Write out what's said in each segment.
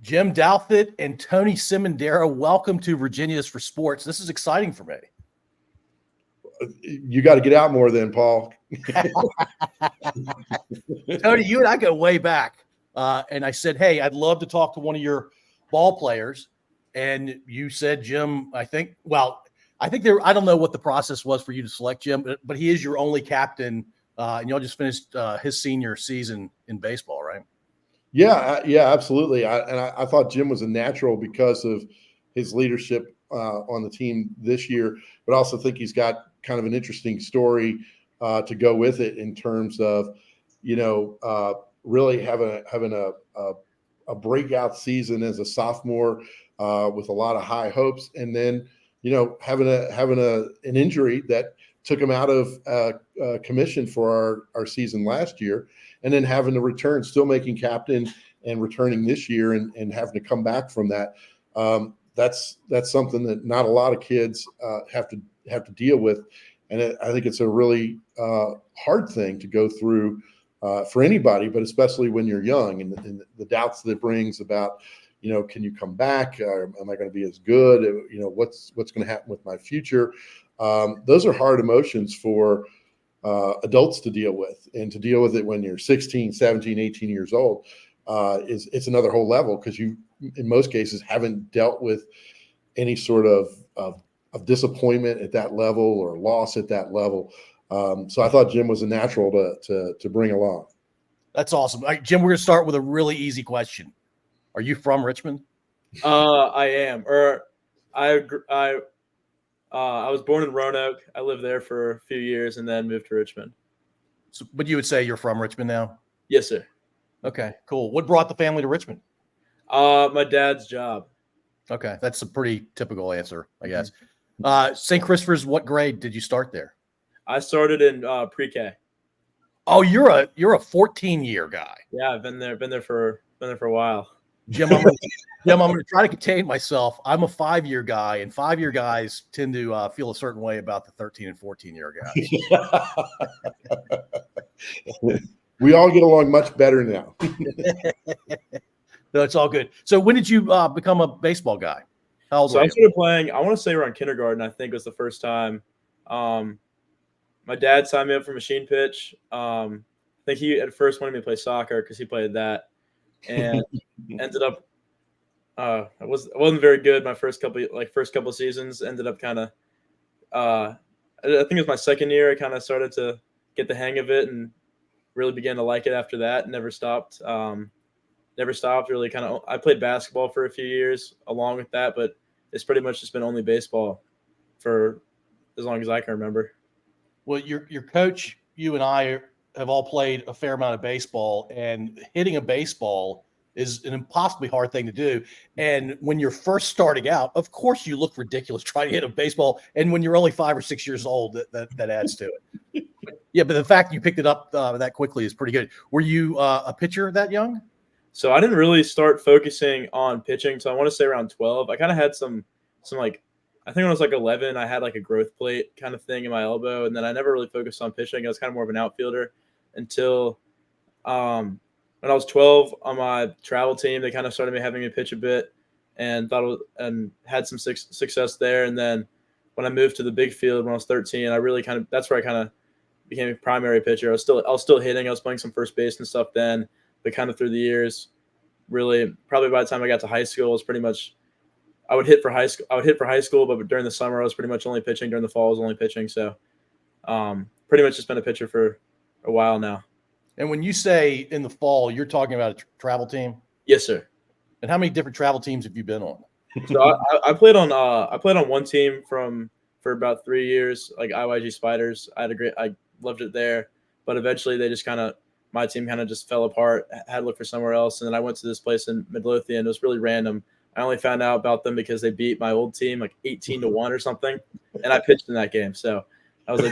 Jim Douthat and Tony Szymendera, welcome to Virginia's for Sports. This is exciting for me. You got to get out more then, Paul. Tony, you and I go way back. And I said, hey, I'd love to talk to one of your ball players. And you said, Jim, I think I don't know what the process was for you to select Jim, but he is your only captain. And y'all just finished his senior season in baseball, right? Yeah, absolutely. I thought Jim was a natural because of his leadership on the team this year, but also think he's got kind of an interesting story to go with it in terms of, really having a breakout season as a sophomore with a lot of high hopes, and then having an injury that took him out of commission for our season last year, and then having to return, still making captain and returning this year, and having to come back from that. That's something that not a lot of kids have to deal with, and I think it's a really hard thing to go through for anybody, but especially when you're young, and the doubts that it brings about, can you come back? Am I going to be as good? What's going to happen with my future? Those are hard emotions for adults to deal with, and to deal with it when you're 16, 17, 18 years old it's another whole level, because you, in most cases, haven't dealt with any sort of disappointment at that level or loss at that level. So I thought Jim was a natural to bring along. That's awesome. All right, Jim, we're going to start with a really easy question. Are you from Richmond? I am. I was born in Roanoke. I lived there for a few years and then moved to Richmond. So, but you would say you're from Richmond now? Yes, sir. Okay, cool. What brought the family to Richmond? My dad's job. Okay, that's a pretty typical answer, I guess. St. Christopher's, what grade did you start there? I started in pre-K. Oh, you're a 14-year guy. Yeah, I've been there for a while. Jim, I'm going to try to contain myself. I'm a 5-year guy, and 5-year guys tend to feel a certain way about the 13 and 14-year guys. We all get along much better now. No, it's all good. So when did you become a baseball guy? How old were you? I started playing, I want to say around kindergarten, I think was the first time. My dad signed me up for machine pitch. I think he at first wanted me to play soccer because he played that, and ended up I wasn't very good my first couple of seasons. Ended up kind of I think it was my second year I kind of started to get the hang of it and really began to like it after that. Never stopped. Really kind of. I played basketball for a few years along with that, but it's pretty much just been only baseball for as long as I can remember. Well, your coach, you and I have all played a fair amount of baseball, and hitting a baseball is an impossibly hard thing to do. And when you're first starting out, of course you look ridiculous trying to hit a baseball. And when you're only 5 or 6 years old, that adds to it. Yeah, but the fact you picked it up that quickly is pretty good. Were you a pitcher that young? So I didn't really start focusing on pitching. So I want to say around 12. I kind of had some like, I think when I was like 11, I had like a growth plate kind of thing in my elbow. And then I never really focused on pitching. I was kind of more of an outfielder until when I was 12 on my travel team. They kind of started having me pitch a bit and had some success there. And then when I moved to the big field when I was 13, I really that's where I kind of became a primary pitcher. I was still hitting. I was playing some first base and stuff then, but kind of through the years, really probably by the time I got to high school, it was pretty much I would hit for high school, but during the summer I was pretty much only pitching. During the fall I was only pitching. So pretty much just been a pitcher for a while now. And when you say in the fall, you're talking about a travel team? Yes, sir. And how many different travel teams have you been on? So I played on one team for about 3 years, like IYG Spiders. I loved it there, but eventually my team kind of just fell apart. Had to look for somewhere else, and then I went to this place in Midlothian. It was really random. I only found out about them because they beat my old team like 18-1 or something, and I pitched in that game. So I was like,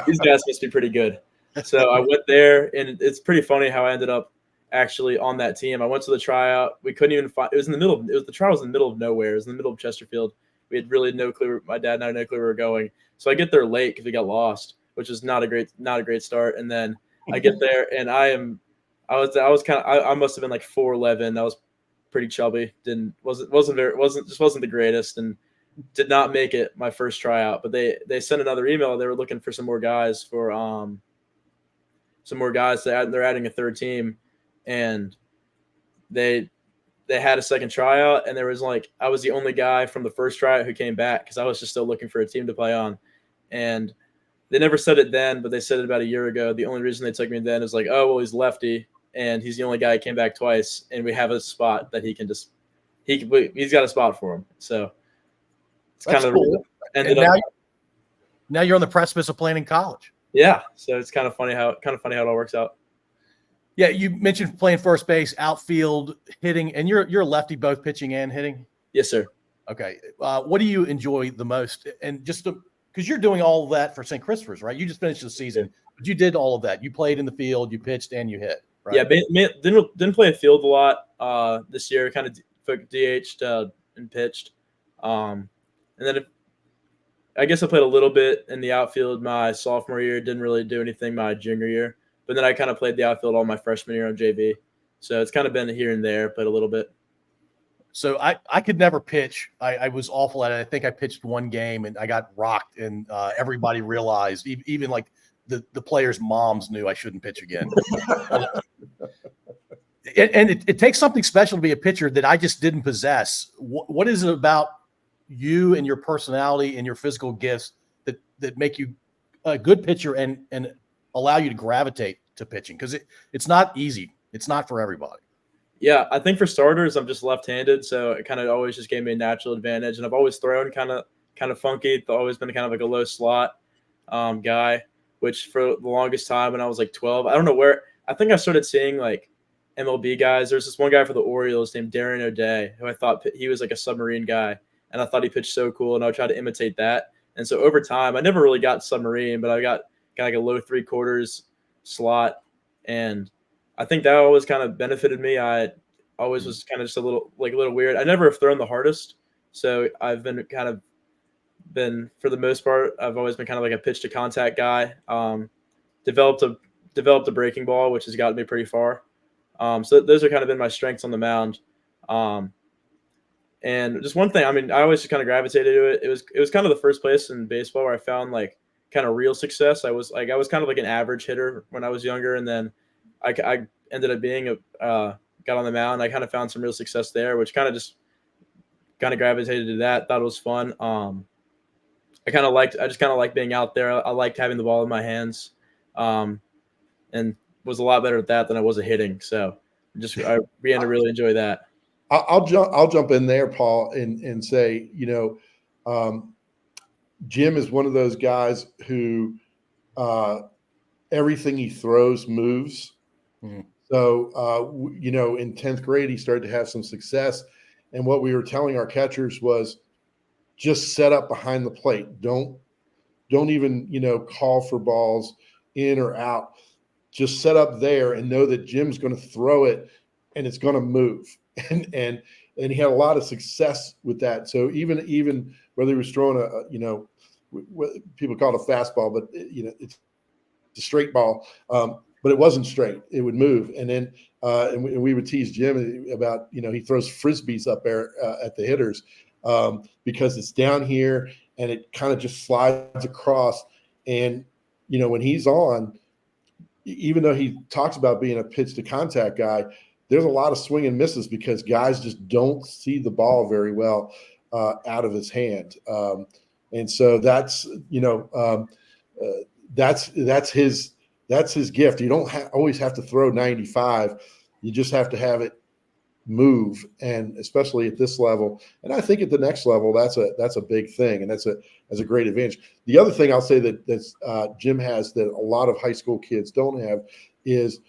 these guys must be pretty good. So I went there, and it's pretty funny how I ended up actually on that team. I went to the tryout. We couldn't even find. It was in the middle. The trial was in the middle of nowhere. It was in the middle of Chesterfield. We had really no clue. My dad and I had no clue where we were going. So I get there late because we got lost, which is not a great start. And then I get there, and I must have been like 4'11". I was pretty chubby. Wasn't the greatest, and did not make it my first tryout. But they sent another email. They were looking for some more guys for some more guys. They're adding a third team, and they had a second tryout, and there was I was the only guy from the first tryout who came back because I was just still looking for a team to play on. And they never said it then, but they said it about a year ago. The only reason they took me then is oh, well, he's lefty, and he's the only guy who came back twice, and we have a spot that he's got a spot for him. So it's That's kind of cool. ended and up. now you're on the precipice of playing in college. Yeah, so it's kind of funny how it all works out. Yeah, you mentioned playing first base, outfield, hitting, and you're a lefty, both pitching and hitting. Yes, sir. Okay, what do you enjoy the most? And just because you're doing all of that for St. Christopher's, right? You just finished the season, but you did all of that. You played in the field, you pitched, and you hit. Right? Yeah, didn't play a field a lot this year. Kind of DH'd and pitched, and then I guess I played a little bit in the outfield my sophomore year. Didn't really do anything my junior year, but then I kind of played the outfield all my freshman year on JV. So it's kind of been here and there, played a little bit. So I could never pitch. I was awful at it. I think I pitched one game and I got rocked, and everybody realized, even the players' moms knew I shouldn't pitch again. And it takes something special to be a pitcher that I just didn't possess. What is it about you and your personality and your physical gifts that make you a good pitcher and allow you to gravitate to pitching? Because it's not easy. It's not for everybody. Yeah, I think for starters, I'm just left-handed, so it kind of always just gave me a natural advantage. And I've always thrown kind of funky. I've always been kind of a low slot guy, which for the longest time when I was 12, I don't know where. I think I started seeing MLB guys. There's this one guy for the Orioles named Darren O'Day, who I thought he was a submarine guy, and I thought he pitched so cool, and I would try to imitate that. And so over time, I never really got submarine, but I got a low 3/4 slot, and I think that always kind of benefited me. I always was kind of just a little weird. I never have thrown the hardest, so I've been for the most part, I've always been kind of a pitch to contact guy. Developed a breaking ball, which has gotten me pretty far. So those are kind of been my strengths on the mound. And just one thing, I always just kind of gravitated to it. It was kind of the first place in baseball where I found kind of real success. I was kind of an average hitter when I was younger, and then I ended up being got on the mound. I kind of found some real success there, which kind of gravitated to that. Thought it was fun. I just kind of liked being out there. I liked having the ball in my hands, and was a lot better at that than I was at hitting. So I began to really enjoy that. I'll jump in there, Paul, and say, Jim is one of those guys who everything he throws moves. Mm-hmm. So, in 10th grade, he started to have some success. And what we were telling our catchers was just set up behind the plate. Don't even, call for balls in or out. Just set up there and know that Jim's going to throw it and it's going to move. And he had a lot of success with that. So even whether he was throwing what people call it a fastball, but it's a straight ball. But it wasn't straight; it would move. And then and we would tease Jim about he throws frisbees up there at the hitters because it's down here and it kind of just slides across. And when he's on, even though he talks about being a pitch to contact guy, there's a lot of swing and misses because guys just don't see the ball very well out of his hand. And so that's his gift. You don't always have to throw 95. You just have to have it move, and especially at this level. And I think at the next level, that's a big thing, and that's a great advantage. The other thing I'll say that Jim has that a lot of high school kids don't have is,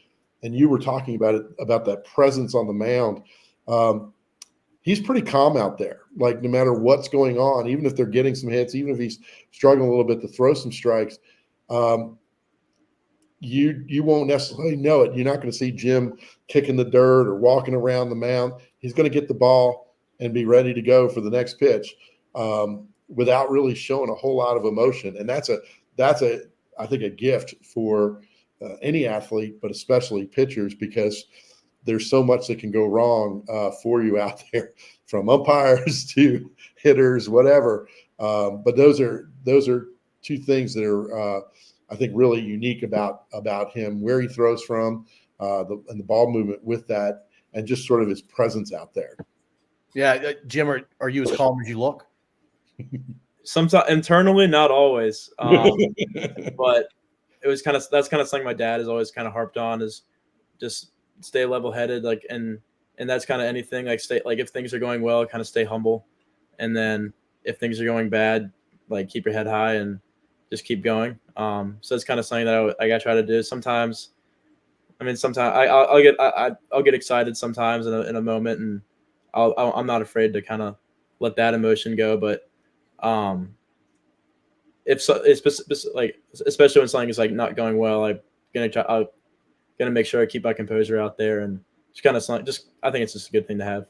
and you were talking about it, about that presence on the mound. He's pretty calm out there. No matter what's going on, even if they're getting some hits, even if he's struggling a little bit to throw some strikes, you won't necessarily know it. You're not going to see Jim kicking the dirt or walking around the mound. He's going to get the ball and be ready to go for the next pitch without really showing a whole lot of emotion. And that's I think a gift for any athlete, but especially pitchers, because there's so much that can go wrong for you out there, from umpires to hitters, whatever. But those are two things that are I think really unique about him, where he throws from, and the ball movement with that, and just sort of his presence out there. Yeah, Jim, are you as calm as you look? Sometimes internally, not always, but that's kind of something my dad has always kind of harped on, is just stay level headed, like, and that's kind of anything, like stay, like if things are going well, kind of stay humble, and then if things are going bad, like keep your head high and just keep going. So it's kind of something that I try to do. Sometimes, I mean, sometimes I'll get excited sometimes in a moment, and I'm not afraid to kind of let that emotion go. But like especially when something is like not going well, I'm gonna make sure I keep my composure out there, and just kind of I think it's just a good thing to have.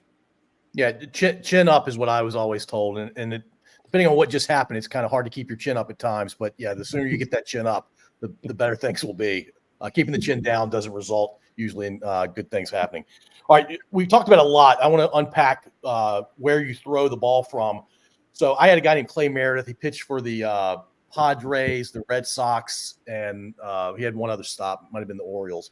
Yeah, chin up is what I was always told, and depending on what just happened, it's kind of hard to keep your chin up at times. But yeah, the sooner you get that chin up, the better things will be. Keeping the chin down doesn't result usually in good things happening. All right, we've talked about a lot. I want to unpack where you throw the ball from. So I had a guy named Clay Meredith. He pitched for the Padres, the Red Sox, and he had one other stop. Might have been the Orioles.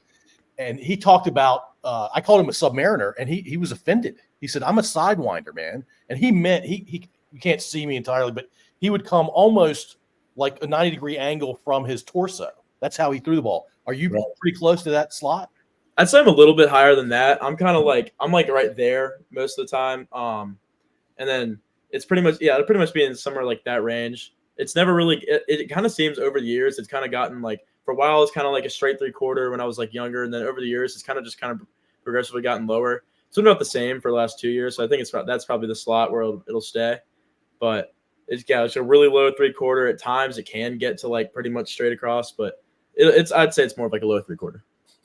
And he talked about, I called him a submariner, and he was offended. He said, "I'm a sidewinder, man." And he meant, you can't see me entirely, but he would come almost like a 90-degree angle from his torso. That's how he threw the ball. Are you pretty close to that slot? I'd say I'm a little bit higher than that. I'm kind of like, I'm like right there most of the time. And then it's pretty much be in somewhere like that range. It's never really, it kind of seems over the years, it's kind of gotten like, for a while, it's kind of like a straight 3/4 when I was like younger. And then over the years, it's kind of progressively gotten lower. It's been about the same for the last 2 years. So I think that's probably the slot where it'll stay. But it's a really low 3/4. At times it can get to like pretty much straight across, but I'd say it's more of like a low 3/4.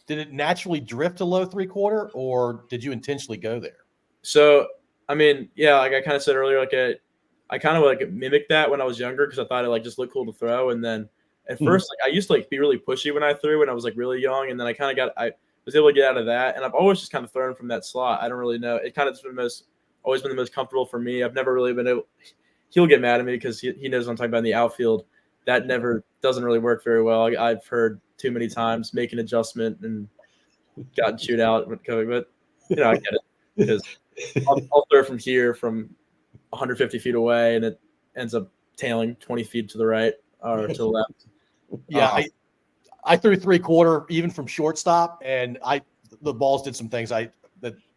Did it naturally drift to low 3/4, or did you intentionally go there? So, I mean, yeah, like I kind of said earlier, like I kind of like mimicked that when I was younger because I thought it like just looked cool to throw. And then at first, like I used to like be really pushy when I threw when I was like really young, and then I was able to get out of that, and I've always just kind of thrown from that slot. I don't really know. It kind of always been the most comfortable for me. I've never really been able. He'll get mad at me because he knows what I'm talking about in the outfield. That never doesn't really work very well. I've heard too many times make an adjustment and gotten chewed out. But I get it because I'll throw from here from 150 feet away, and it ends up tailing 20 feet to the right or to the left. Yeah, I threw 3/4 even from shortstop, and the balls did some things that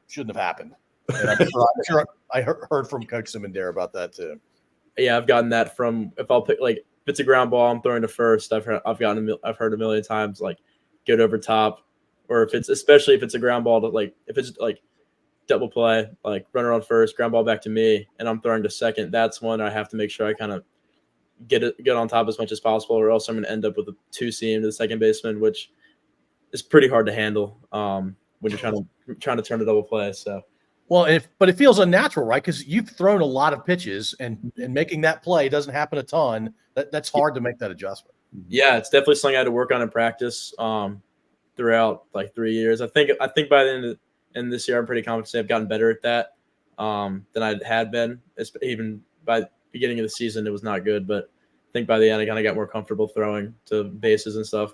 shouldn't have happened. And I'm sure I heard from Coach Szymendera about that too. Yeah, I've gotten that from if it's a ground ball, I'm throwing to first. I've heard a million times like get over top, or especially if it's a ground ball if it's like double play, like runner on first, ground ball back to me, and I'm throwing to second. That's one I have to make sure I kind of get on top as much as possible, or else I'm going to end up with a 2-seam to the second baseman, which is pretty hard to handle when you're trying to turn a double play. So. Well, but it feels unnatural, right? Because you've thrown a lot of pitches, and making that play doesn't happen a ton. That's hard to make that adjustment. Yeah, it's definitely something I had to work on in practice throughout like 3 years. I think by the end of this year, I'm pretty confident to say I've gotten better at that than I had been. Even by the beginning of the season, it was not good, but I think by the end, I kind of got more comfortable throwing to bases and stuff.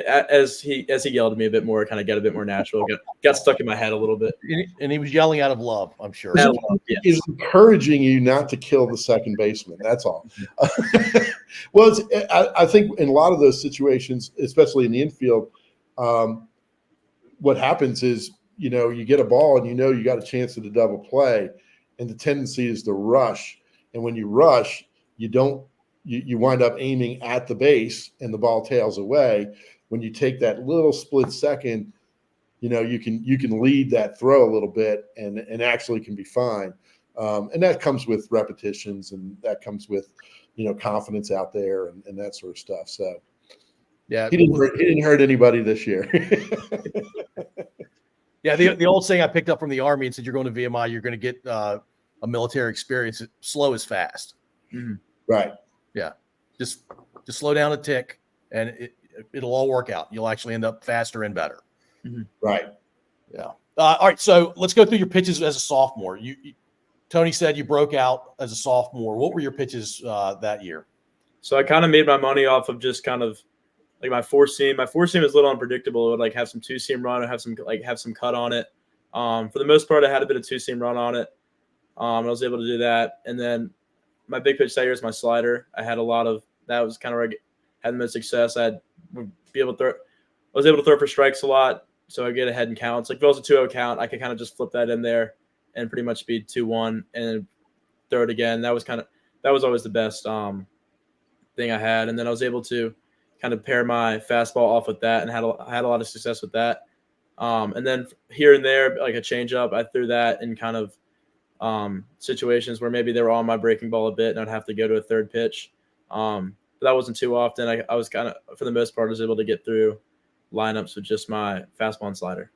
As he yelled at me a bit more, kind of got a bit more natural. Got stuck in my head a little bit. And he was yelling out of love, I'm sure. He's encouraging you not to kill the second baseman. That's all. Well, I think in a lot of those situations, especially in the infield, what happens is, you get a ball and you got a chance at a double play, and the tendency is to rush. And when you rush, you wind up aiming at the base and the ball tails away. When you take that little split second, you can lead that throw a little bit and actually can be fine. And that comes with repetitions, and that comes with, confidence out there and that sort of stuff. So yeah, he didn't hurt anybody this year. Yeah. The old saying I picked up from the Army and said, you're going to VMI, you're going to get a military experience. Slow is fast. Mm-hmm. Right. Yeah. Just slow down a tick, and it'll all work out. You'll actually end up faster and better. Right. Yeah. All right. So let's go through your pitches as a sophomore. Tony said you broke out as a sophomore. What were your pitches that year? So I kind of made my money off of just kind of like my four seam. My four seam is a little unpredictable. It would like have some two seam run or have some cut on it. For the most part, I had a bit of two seam run on it. I was able to do that. And then my big pitch that year is my slider. I had a lot of that was kind of where I had the most success. I was able to throw for strikes a lot, so I get ahead in counts. Like if it was a 2-0 count, I could kind of just flip that in there and pretty much be 2-1 and throw it again. That was always the best thing I had. And then I was able to kind of pair my fastball off with that and had a lot of success with that. And then here and there, like a changeup, I threw that in kind of situations where maybe they were on my breaking ball a bit and I'd have to go to a third pitch. But that wasn't too often. I was kind of, for the most part, I was able to get through lineups with just my fastball and slider.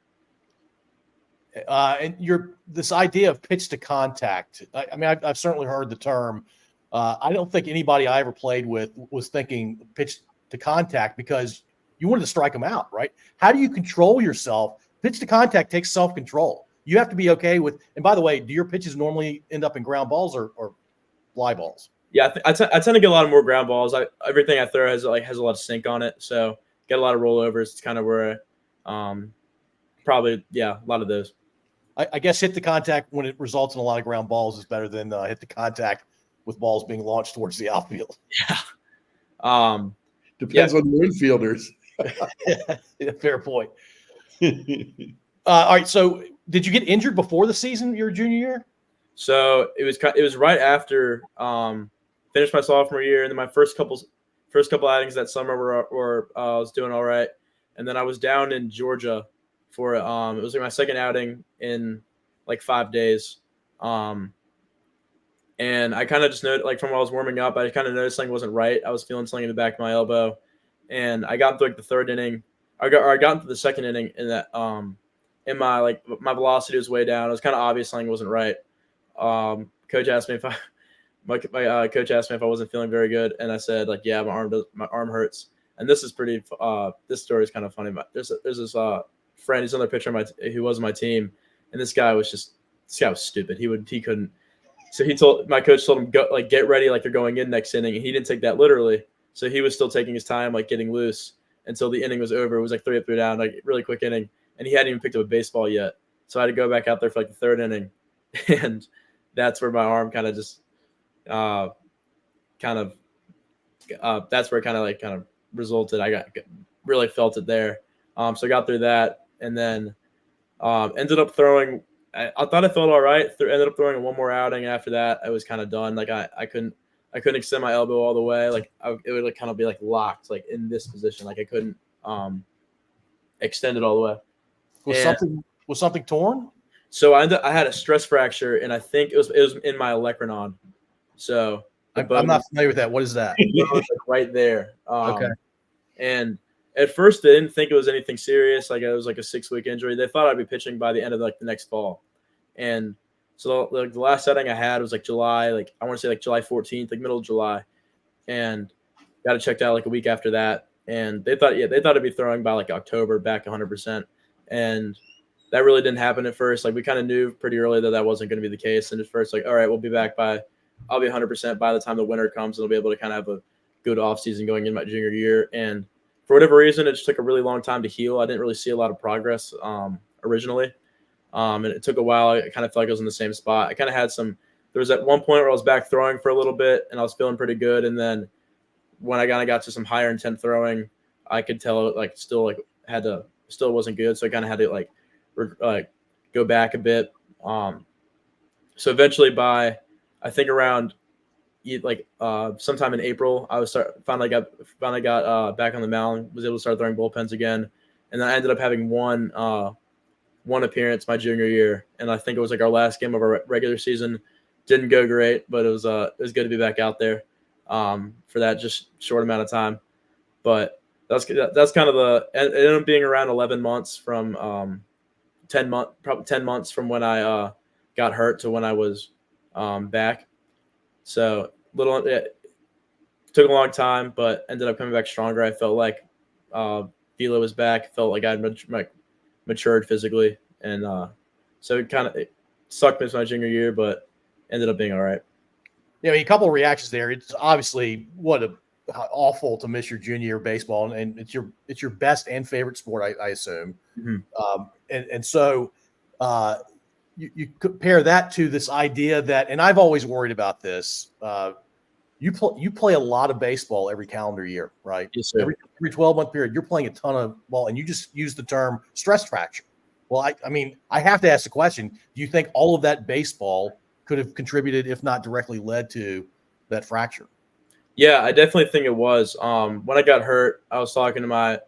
And this idea of pitch to contact. I mean, I've certainly heard the term. I don't think anybody I ever played with was thinking pitch to contact because you wanted to strike them out, right? How do you control yourself? Pitch to contact takes self-control. You have to be okay with. And by the way, do your pitches normally end up in ground balls or fly balls? Yeah, I tend to get a lot of more ground balls. Everything I throw has a lot of sink on it, so get a lot of rollovers. It's kind of where, probably a lot of those. I guess hit the contact when it results in a lot of ground balls is better than hit the contact with balls being launched towards the outfield. Yeah. Depends on the infielders. Yeah, fair point. All right. So did you get injured before the season, your junior year? So it was right after finished my sophomore year, and then my first couple outings that summer were I was doing all right, and then I was down in Georgia for it was like my second outing in like 5 days, and I kind of just noticed, like from when I was warming up, I kind of noticed something wasn't right. I was feeling something in the back of my elbow, and I got into like the third inning. I got into the second inning in that in my velocity was way down. It was kind of obvious something wasn't right. Coach asked me if my coach asked me if I wasn't feeling very good, and I said like, yeah, my arm hurts. And this is pretty. This story is kind of funny. There's this friend. He's another pitcher who was on my team, and this guy was stupid. He couldn't. So my coach told him go get ready like they're going in next inning, and he didn't take that literally. So he was still taking his time like getting loose until the inning was over. It was like 3 up, 3 down, like really quick inning, and he hadn't even picked up a baseball yet. So I had to go back out there for like the third inning, and that's where my arm kind of just that's where it kind of resulted. I really felt it there. So I got through that, and then ended up throwing. I thought I felt all right. Ended up throwing one more outing. After that, I was kind of done. Like I couldn't extend my elbow all the way. Like it would like kind of be like locked, like in this position. Like I couldn't extend it all the way. Was something torn? So I had a stress fracture, and I think it was in my olecranon. So I'm not familiar with that. What is that? Right there. Okay. And at first, they didn't think it was anything serious. Like it was like a 6-week injury. They thought I'd be pitching by the end of like the next fall. And so like the last setting I had was like July, like I want to say like July 14th, like middle of July, and got it checked out like a week after that. And they thought I'd be throwing by like October back 100%. And that really didn't happen at first. Like we kind of knew pretty early that wasn't going to be the case. And at first, like, all right, we'll be back I'll be 100% by the time the winter comes, and I'll be able to kind of have a good off season going in my junior year. And for whatever reason, it just took a really long time to heal. I didn't really see a lot of progress originally. And it took a while. I kind of felt like I was in the same spot. I kind of had there was at one point where I was back throwing for a little bit and I was feeling pretty good. And then when I kind of got to some higher intent throwing, I could tell it still wasn't good. So I kind of had to go back a bit. So eventually I think around sometime in April, I finally got back on the mound, was able to start throwing bullpens again. And then I ended up having one appearance my junior year. And I think it was like our last game of our regular season. Didn't go great, but it was good to be back out there for that just short amount of time. But that's kind of it ended up being around 11 months from 10 months from when I got hurt to when I was back. So it took a long time, but ended up coming back stronger. I felt like Velo was back. Felt like I had matured physically, and so it sucked me my junior year, but ended up being all right. Yeah, I mean, a couple of reactions there. It's obviously awful to miss your junior year of baseball, and it's your best and favorite sport, I assume. Mm-hmm. And so you compare that to this idea that, and I've always worried about this. You play a lot of baseball every calendar year, right? Yes, sir. Every 12-month period, you're playing a ton of ball, and you just use the term stress fracture. Well, I mean, I have to ask the question: do you think all of that baseball could have contributed, if not directly led to that fracture? Yeah, I definitely think it was. When I got hurt, I was talking to my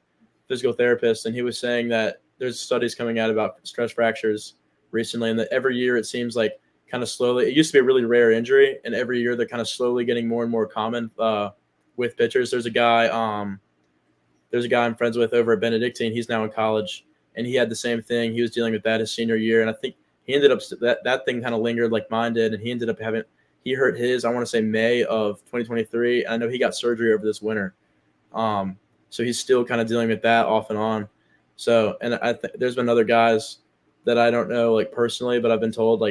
physical therapist, and he was saying that there's studies coming out about stress fractures recently, and that every year it seems like kind of slowly. It used to be a really rare injury, and every year they're kind of slowly getting more and more common with pitchers. There's a guy I'm friends with over at Benedictine. He's now in college, and he had the same thing. He was dealing with that his senior year, and I think he ended up that thing kind of lingered like mine did, and he ended up he hurt his, I want to say May of 2023. I know he got surgery over this winter. So he's still kind of dealing with that off and on. So, and there's been other guys that I don't know like personally, but I've been told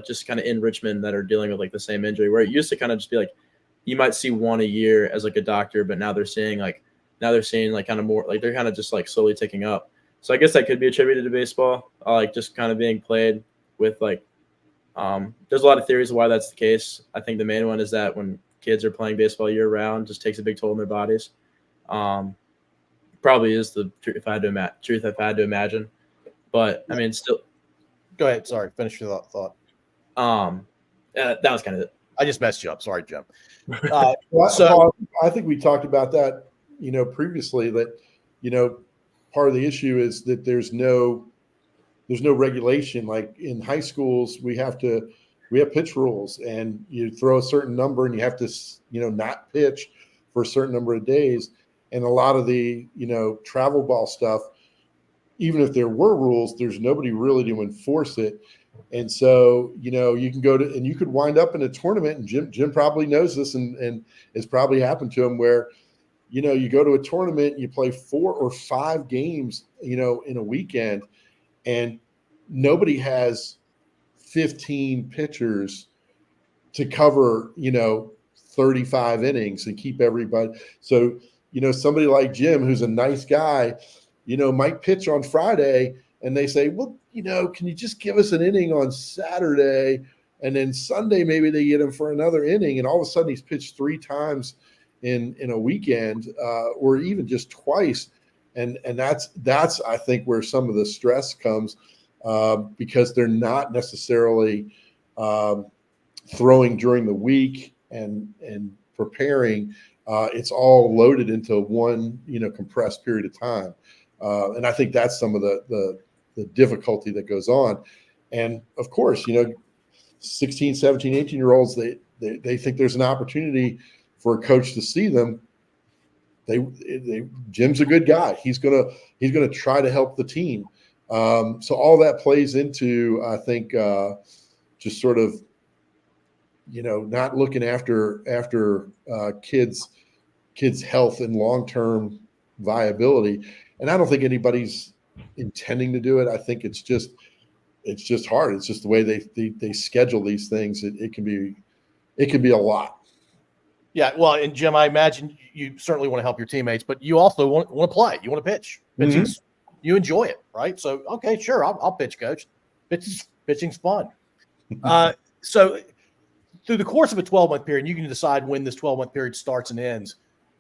just kind of in Richmond that are dealing with like the same injury, where it used to kind of just be like you might see one a year as like a doctor, but now they're seeing like kind of more like they're kind of just like slowly ticking up. So I guess that could be attributed to baseball, like just kind of being played with like. There's a lot of theories of why that's the case. I think the main one is that when kids are playing baseball year round, just takes a big toll on their bodies. Probably is the truth if I had to imagine. But I mean, still. Go ahead. Sorry, finish your thought. That was kind of it. I just messed you up. Sorry, Jim. Paul, I think we talked about that, previously. That, part of the issue is that there's no regulation. Like in high schools, we have pitch rules, and you throw a certain number, and you have to, not pitch for a certain number of days. And a lot of the, travel ball stuff, even if there were rules, there's nobody really to enforce it. And so, you can go to, and you could wind up in a tournament, and Jim probably knows this, and it's probably happened to him, where, you go to a tournament, you play 4 or 5 games, in a weekend, and nobody has 15 pitchers to cover, 35 innings and keep everybody. So, somebody like Jim, who's a nice guy, might pitch on Friday, and they say, well, can you just give us an inning on Saturday? And then Sunday, maybe they get him for another inning. And all of a sudden he's pitched 3 times in a weekend, or even just twice. And that's, I think, where some of the stress comes, because they're not necessarily throwing during the week and preparing. It's all loaded into one, compressed period of time. And I think that's some of the difficulty that goes on. And of course, 16, 17, 18-year-olds, they think there's an opportunity for a coach to see them. Jim's a good guy. He's gonna try to help the team. So all that plays into, I think, just sort of, not looking after kids' health and long-term viability. And I don't think anybody's intending to do it. I think it's just hard. It's just the way they schedule these things. It can be a lot. Yeah, well, and Jim, I imagine you certainly want to help your teammates, but you also want to play. You want to pitch. You enjoy it, right? So, okay, sure, I'll pitch, coach. Pitching's fun. So, through the course of a 12-month period, you can decide when this 12-month period starts and ends.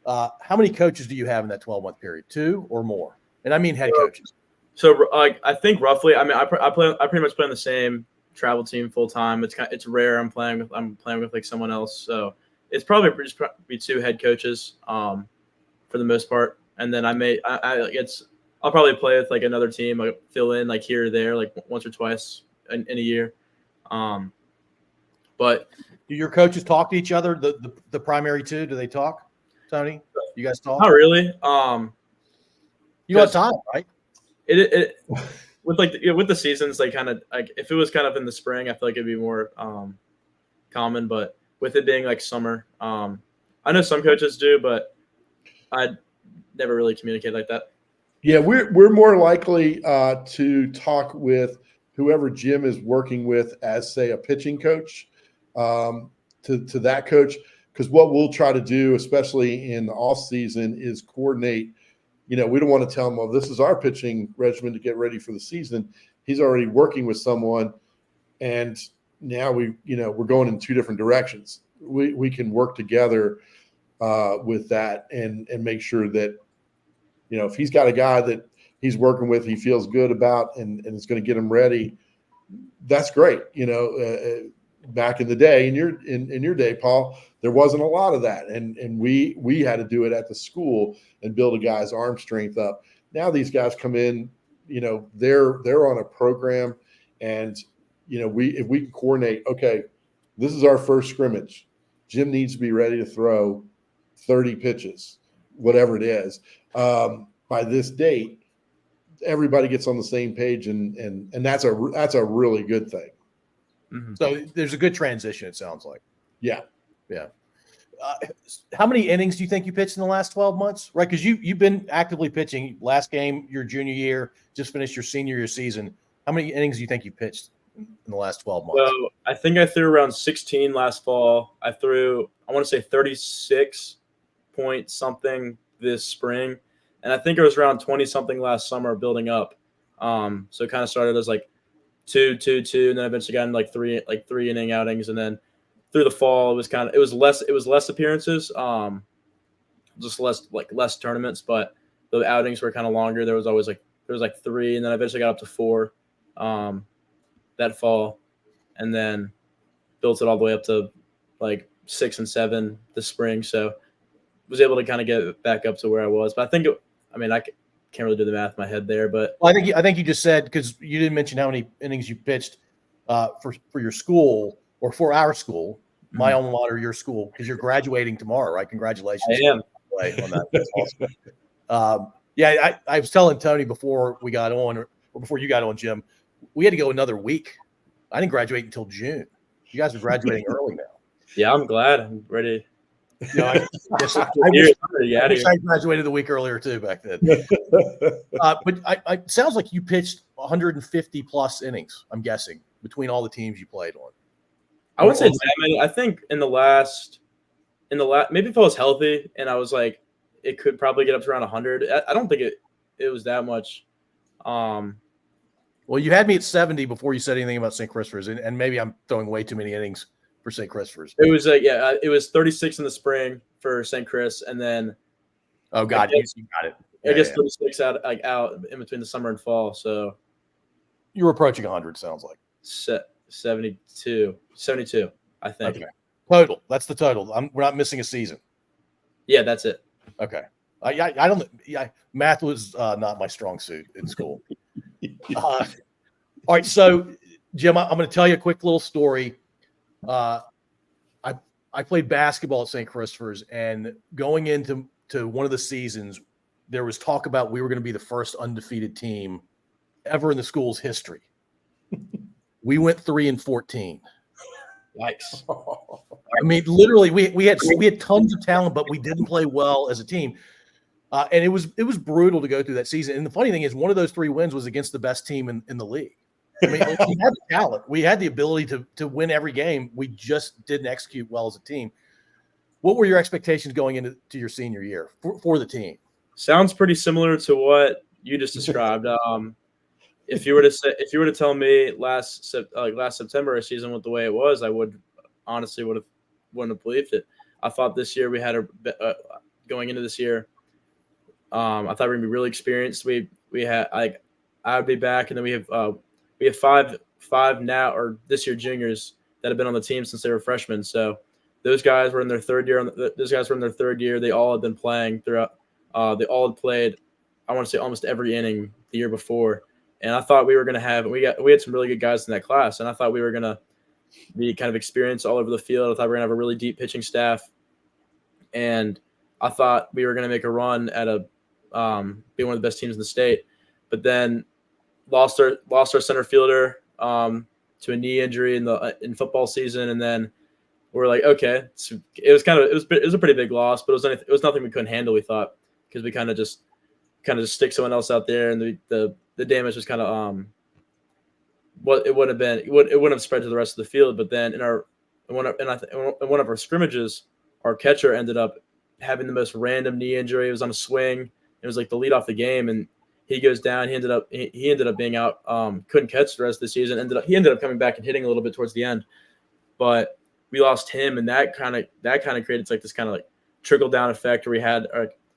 How many coaches do you have in that 12-month period? 2 or more? And I mean head coaches. So, I think roughly. I mean, I pretty much play on the same travel team full time. It's rare I'm playing with like someone else. So it's probably just be 2 head coaches, for the most part. And then I'll probably play with like another team, like fill in like here or there, like once or twice in a year. But do your coaches talk to each other? The primary 2, do they talk? Tony, you guys talk? Not really. You don't have time, right? It with the seasons, they kind of like if it was kind of in the spring, I feel like it'd be more common. But with it being like summer, I know some coaches do, but I never really communicate like that. Yeah, we're more likely to talk with whoever Jim is working with as, say, a pitching coach, to that coach, because what we'll try to do, especially in the off season, is coordinate. We don't want to tell him, well, this is our pitching regimen to get ready for the season. He's already working with someone, and now we're going in two different directions. We can work together with that and make sure that if he's got a guy that he's working with, he feels good about, and it's going to get him ready. That's great. Back in the day, in your day, Paul, there wasn't a lot of that, and we had to do it at the school and build a guy's arm strength up. Now these guys come in, they're on a program, and if we can coordinate, okay, this is our first scrimmage. Jim needs to be ready to throw 30 pitches, whatever it is, by this date. Everybody gets on the same page, and that's a really good thing. Mm-hmm. So there's a good transition, it sounds like. Yeah. How many innings do you think you pitched in the last 12 months? Right, because you've been actively pitching. Last game your junior year, just finished your senior year season. How many innings do you think you pitched in the last 12 months? So I think I threw around 16 last fall. I want to say 36 point something this spring, and I think it was around 20 something last summer, building up. So it kind of started as like two, and then eventually got in like three inning outings, and then through the fall it was less appearances, just less tournaments, but the outings were kind of longer. There was three, and then I eventually got up to four that fall, and then built it all the way up to like 6 and 7 this spring. So was able to kind of get back up to where I was. But I can't really do the math in my head there. But well, I think you just said, because you didn't mention how many innings you pitched for your school, or for our school, my alma mater, your school, because you're graduating tomorrow, right? Congratulations! I am. On that. That's awesome. I was telling Tony before we got on, or before you got on, Jim, we had to go another week. I didn't graduate until June. You guys are graduating early now. Yeah, I'm glad. I'm ready. I wish I graduated a week earlier too back then. But it sounds like you pitched 150 plus innings, I'm guessing, between all the teams you played on. I would say that many. I think in the last, maybe if I was healthy and I was like, it could probably get up to around 100. I don't think it was that much. Well, you had me at 70 before you said anything about St. Christopher's, and maybe I'm throwing way too many innings for St. Christopher's. It was it was 36 in the spring for St. Chris, and then you got it. I guess 36 out in between the summer and fall. So you were approaching 100. Sounds like 72, I think. Okay. Total. That's the total. We're not missing a season. Yeah, that's it. Okay. I don't. Math was not my strong suit in school. All right. So, Jim, I'm going to tell you a quick little story. I played basketball at St. Christopher's, and going into one of the seasons, there was talk about we were going to be the first undefeated team ever in the school's history. We went 3-14. Yikes! I mean, literally, we had tons of talent, but we didn't play well as a team, and it was brutal to go through that season. And the funny thing is, one of those 3 wins was against the best team in the league. I mean, we had the talent, we had the ability to win every game. We just didn't execute well as a team. What were your expectations going into your senior year for the team? Sounds pretty similar to what you just described. If you were to tell me last September a season with the way it was, I wouldn't have believed it. I thought this year we had going into this year. I thought we were gonna be really experienced. We had I would be back, and then we have five now, or this year, juniors that have been on the team since they were freshmen. So those guys were in their third year. They all had been playing throughout. They all had played, I want to say, almost every inning the year before. And I thought we were going to we had some really good guys in that class. And I thought we were going to be kind of experienced all over the field. I thought we were going to have a really deep pitching staff. And I thought we were going to make a run at be one of the best teams in the state. But then lost our center fielder to a knee injury in football season, and then we're like, okay, it was a pretty big loss, but it was nothing we couldn't handle. We thought, because we kind of just kind of just stick someone else out there, and the damage was kind of what it would have been. It wouldn't have spread to the rest of the field. But then in one of our scrimmages, our catcher ended up having the most random knee injury. It was on a swing. It was like the lead off the game, and he goes down. He ended up being out. Couldn't catch the rest of the season. He ended up coming back and hitting a little bit towards the end, but we lost him, and that kind of created like this kind of like trickle down effect where we had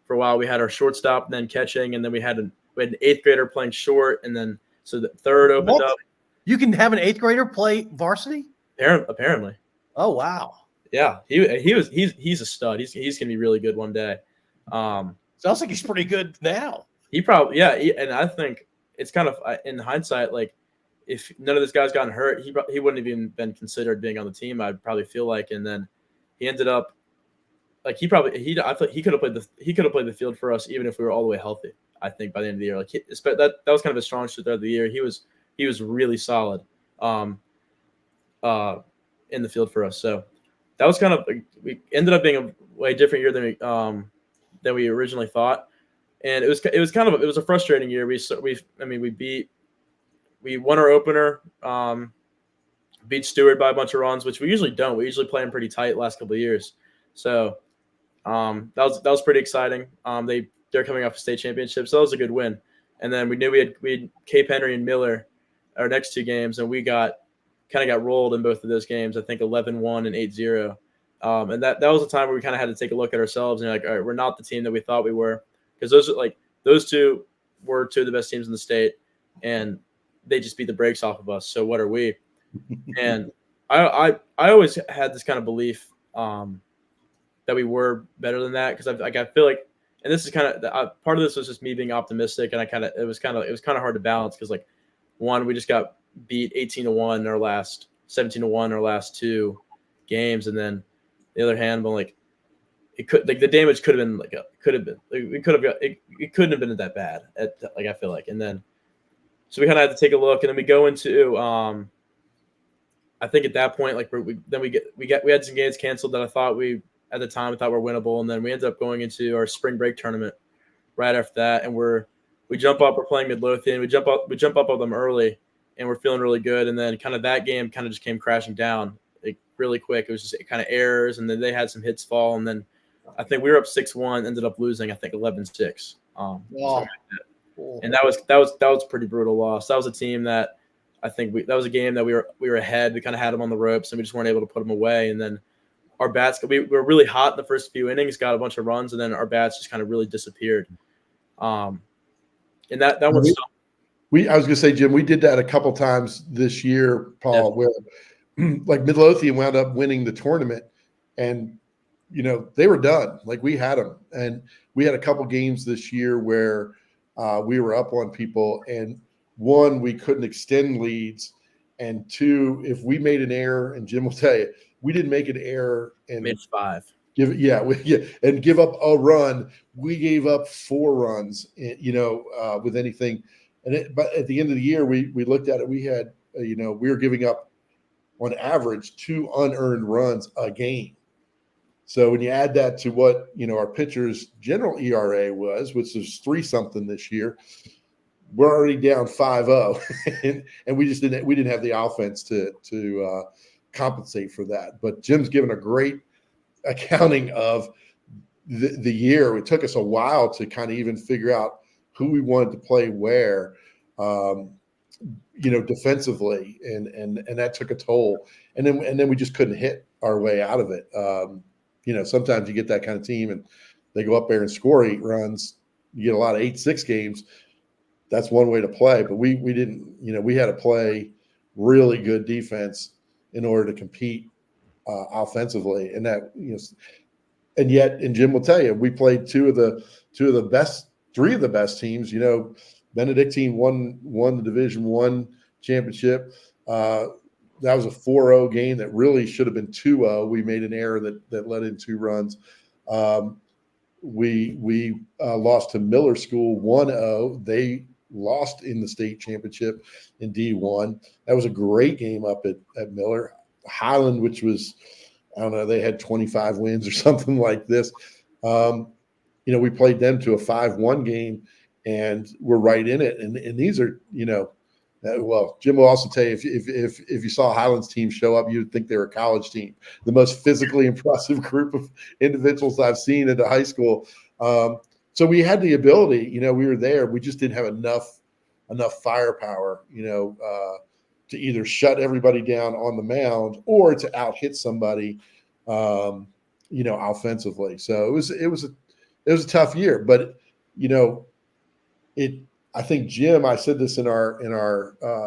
for a while we had our shortstop then catching, and then we had an 8th grader playing short, and then so the third opened up. You can have an 8th grader play varsity? Apparently. Oh wow. Yeah, he's a stud. He's gonna be really good one day. Sounds like he's pretty good now. He probably and I think it's kind of in hindsight, like if none of this guys gotten hurt, he wouldn't have even been considered being on the team. I'd probably feel like, and then he ended up like I thought he could have played the field for us even if we were all the way healthy. I think by the end of the year, like that was kind of a strong suit throughout the year. He was really solid in the field for us. So that was kind of we ended up being a way different year than we originally thought. And it was a frustrating year. We won our opener, beat Stewart by a bunch of runs, which we usually don't. We usually play them pretty tight last couple of years. So that was pretty exciting. They're coming off a state championship, so that was a good win. And then we knew we had Cape Henry and Miller our next 2 games, and we got rolled in both of those games. I think 11-1 and 8-0. And that was a time where we kind of had to take a look at ourselves and like, all right, we're not the team that we thought we were. Because those 2 were 2 of the best teams in the state, and they just beat the brakes off of us. So what are we? And I always had this kind of belief that we were better than that because I feel like, and this is kind of part of this was just me being optimistic, and it was kind of hard to balance because like one, we just got beat 18-1 our last 17-1 our last 2 games, and then the other hand, but like. It could the damage could have been it couldn't have been that bad I feel like, and then so we kind of had to take a look, and then we go into I think at that point like we had some games canceled that I thought at the time were winnable, and then we ended up going into our spring break tournament right after that, and we jump up, we're playing Midlothian, we jump up on them early, and we're feeling really good, and then kind of that game kind of just came crashing down like really quick. It was just kind of errors, and then they had some hits fall, and then I think we were up 6-1, ended up losing, I think 11-6. And that was a pretty brutal loss. That was a team that I think that was a game that we were ahead. We kind of had them on the ropes, and we just weren't able to put them away. And then our bats, we were really hot in the first few innings, got a bunch of runs, and then our bats just kind of really disappeared. And that one. I was going to say, Jim, we did that a couple times this year, Paul, where like Midlothian wound up winning the tournament, and they were done. Like we had them, and we had a couple games this year where we were up on people, and 1, we couldn't extend leads, and 2, if we made an error, and Jim will tell you, we didn't make an error and made 5. And give up a run. We gave up 4 runs, with anything. But at the end of the year, we looked at it. We had, we were giving up on average 2 unearned runs a game. So when you add that to what, our pitcher's general ERA was, which is 3-something this year, we're already down 5-0, and we didn't have the offense to compensate for that. But Jim's given a great accounting of the year. It took us a while to kind of even figure out who we wanted to play where, defensively, and that took a toll. And then we just couldn't hit our way out of it. Sometimes you get that kind of team and they go up there and score 8 runs. You get a lot of 8-6 games. That's one way to play, but we didn't. We had to play really good defense in order to compete offensively, and that and yet, and Jim will tell you, we played 3 of the best teams. Benedictine won the Division I championship. That was a 4-0 game that really should have been 2-0. We made an error that led in 2 runs. We lost to Miller School 1-0. They lost in the state championship in D1. That was a great game up at Miller. Highland, which was, I don't know, they had 25 wins or something like this. We played them to a 5-1 game, and we're right in it. And these are, well, Jim will also tell you if you saw a Highlands team show up, you'd think they were a college team. The most physically impressive group of individuals I've seen at the high school. So we had the ability, we were there. We just didn't have enough firepower, to either shut everybody down on the mound or to out hit somebody, offensively. So it was a tough year, but I think Jim, I said this in our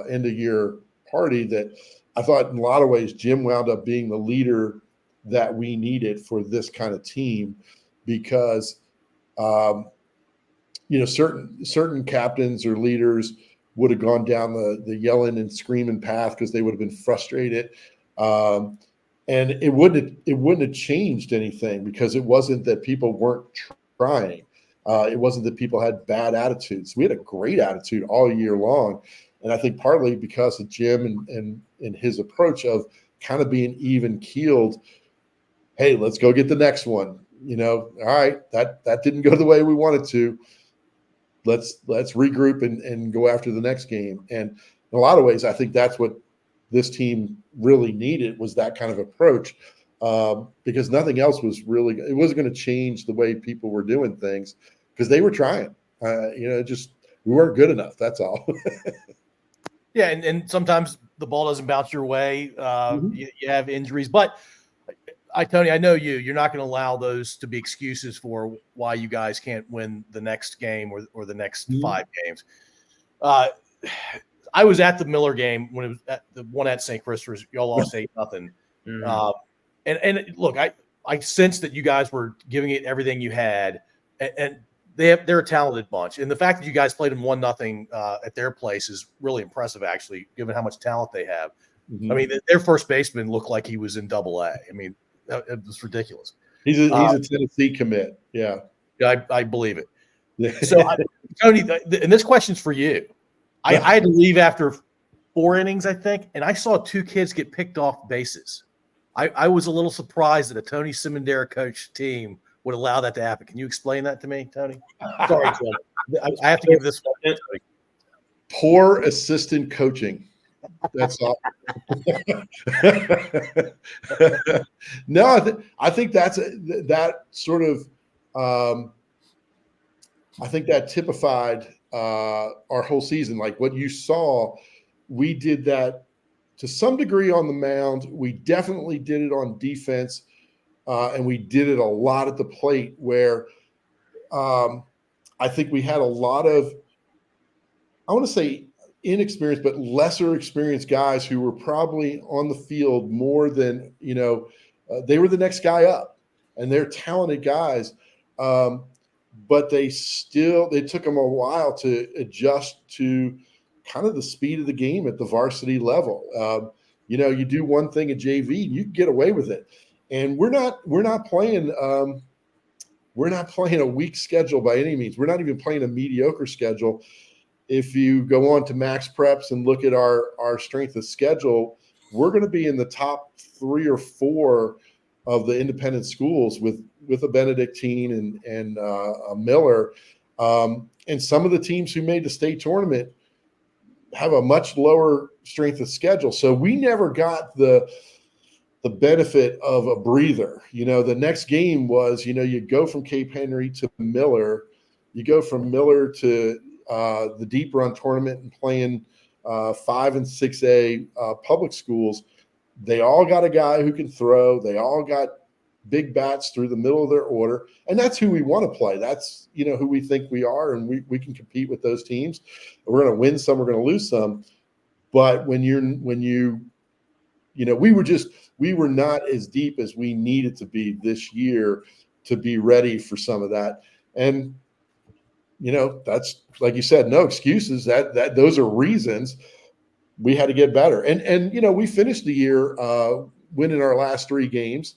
end of year party, that I thought in a lot of ways Jim wound up being the leader that we needed for this kind of team, because certain captains or leaders would have gone down the yelling and screaming path because they would have been frustrated, and it wouldn't have changed anything, because it wasn't that people weren't trying. It wasn't that people had bad attitudes. We had a great attitude all year long. And I think partly because of Jim and his approach of kind of being even keeled. Hey, let's go get the next one. All right, that didn't go the way we wanted to. Let's regroup and go after the next game. And in a lot of ways, I think that's what this team really needed, was that kind of approach. Because nothing else was really, it wasn't going to change the way people were doing things, because they were trying. Just we weren't good enough. That's all. Yeah, and sometimes the ball doesn't bounce your way. You have injuries, but Tony, I know you're not going to allow those to be excuses for why you guys can't win the next game or the next 5 games. I was at the Miller game when it was at the one at St. Christopher's. Y'all lost 8-0. And look, I sensed that you guys were giving it everything you had, and they're a talented bunch. And the fact that you guys played them 1-0 at their place is really impressive, actually, given how much talent they have. I mean, their first baseman looked like he was in Double-A. I mean, it was ridiculous. He's a Tennessee commit. Yeah, I believe it. So, Tony, and this question's for you. I had to leave after 4 innings, I think, and I saw 2 kids get picked off bases. I was a little surprised that a Tony Szymendera coach team would allow that to happen. Can you explain that to me, Tony? Sorry, Tony. I have to give this one. Poor assistant coaching. That's all. No, I think that's that sort of. I think that typified our whole season. Like what you saw, we did that to some degree on the mound. We definitely did it on defense, and we did it a lot at the plate, where I think we had a lot of, I want to say inexperienced, but lesser experienced guys who were probably on the field more than, they were the next guy up, and they're talented guys. But they took them a while to adjust to kind of the speed of the game at the varsity level. You do one thing at JV, you can get away with it. And we're not playing a weak schedule by any means. We're not even playing a mediocre schedule. If you go on to Max Preps and look at our strength of schedule, we're going to be in the top 3 or 4 of the independent schools with a Benedictine and a Miller. And some of the teams who made the state tournament have a much lower strength of schedule. So we never got the benefit of a breather. The next game was, you go from Cape Henry to Miller, you go from Miller to the Deep Run tournament and playing 5 and 6A public schools. They all got a guy who can throw. They all got big bats through the middle of their order. And that's who we want to play. That's, who we think we are. And we can compete with those teams. We're going to win some, we're going to lose some. But we were not as deep as we needed to be this year to be ready for some of that. And, that's, like you said, no excuses. That those are reasons we had to get better. And we finished the year winning our last 3 games,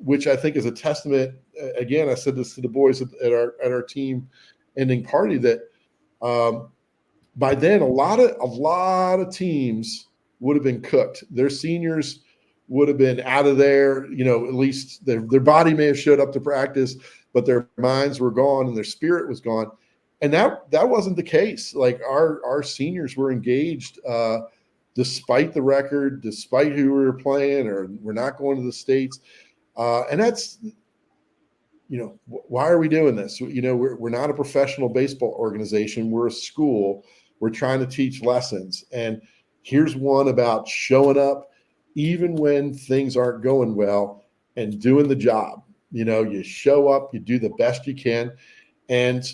which I think is a testament. Again, I said this to the boys at our team ending party, that by then a lot of teams would have been cooked. Their seniors would have been out of there. At least their body may have showed up to practice, but their minds were gone and their spirit was gone. And that wasn't the case. Like our seniors were engaged despite the record, despite who we were playing, or we're not going to the States. And that's, why are we doing this? We're not a professional baseball organization. We're a school. We're trying to teach lessons. And here's one about showing up even when things aren't going well and doing the job. You show up, you do the best you can. And,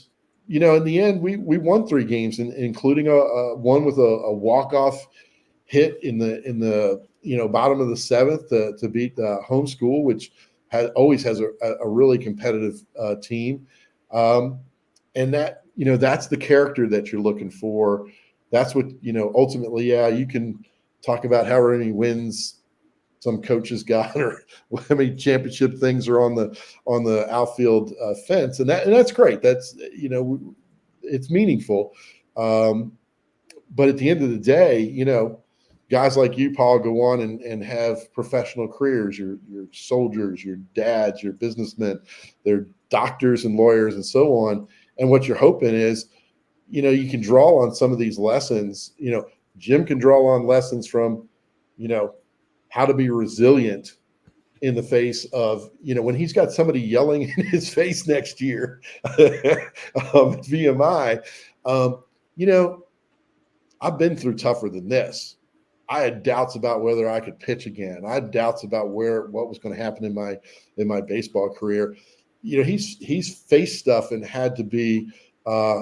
in the end, we won 3 games, including a one with a walk-off hit in the bottom of the 7th to beat the home school, which always has a really competitive team. And that's the character that you're looking for. That's what, ultimately, you can talk about how many wins some coaches got or how many championship things are on the outfield fence. And that's great. That's, it's meaningful. But at the end of the day, guys like you, Paul, go on and have professional careers. Your soldiers, your dads, your businessmen, they're doctors and lawyers and so on. And what you're hoping is, you can draw on some of these lessons. Jim can draw on lessons from, how to be resilient in the face of, when he's got somebody yelling in his face next year at VMI. I've been through tougher than this. I had doubts about whether I could pitch again. I had doubts about what was going to happen in my baseball career. He's faced stuff and had to be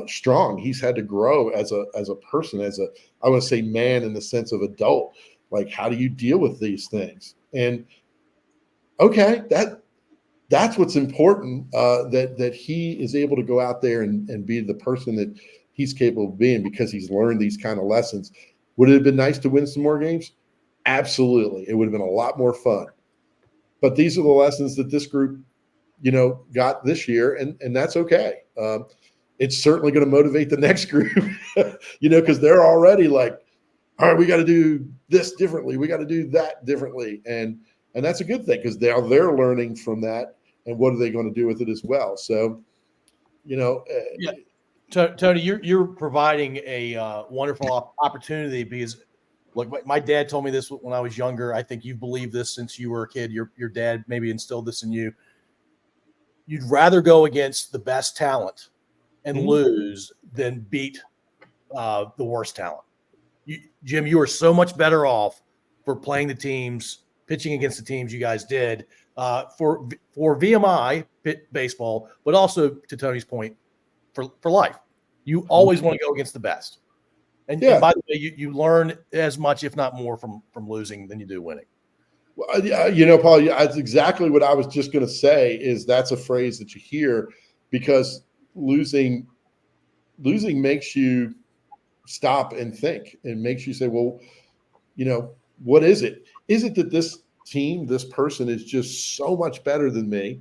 strong. He's had to grow as a person, I want to say man in the sense of adult. Like, how do you deal with these things? And okay, that's what's important. That he is able to go out there and be the person that he's capable of being because he's learned these kind of lessons. Would it have been nice to win some more games? Absolutely. It would have been a lot more fun. But these are the lessons that this group, got this year, and that's okay. It's certainly going to motivate the next group, because they're already like, all right, we got to do this differently. We got to do that differently. And that's a good thing because they're learning from that. And what are they going to do with it as well? So, Yeah. Tony, you're providing a wonderful opportunity because, look, my dad told me this when I was younger. I think you believe this since you were a kid. Your dad maybe instilled this in you. You'd rather go against the best talent and lose than beat the worst talent. Jim, you are so much better off for playing the teams, pitching against the teams you guys did for VMI baseball, but also to Tony's point, for life. You always want to go against the best. And by the way, you learn as much, if not more, from losing than you do winning. Well, Paul, that's exactly what I was just going to say. Is that's a phrase that you hear because losing makes you stop and think and makes you say, well, what is it? Is it that this team, this person is just so much better than me?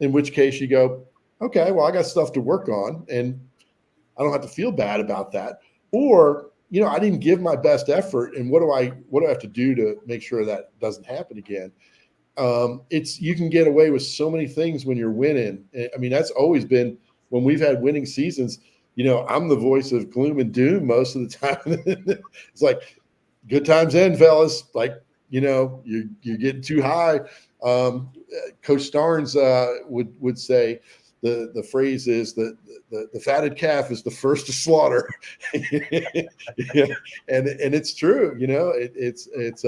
In which case you go, okay, well, I got stuff to work on and I don't have to feel bad about that. Or, I didn't give my best effort. And what do I have to do to make sure that doesn't happen again? You can get away with so many things when you're winning. I mean, that's always been when we've had winning seasons. I'm the voice of gloom and doom most of the time. It's like, good times end, fellas. Like, you're getting too high. Coach Starnes would say the phrase is that the fatted calf is the first to slaughter. Yeah. And it's true. It's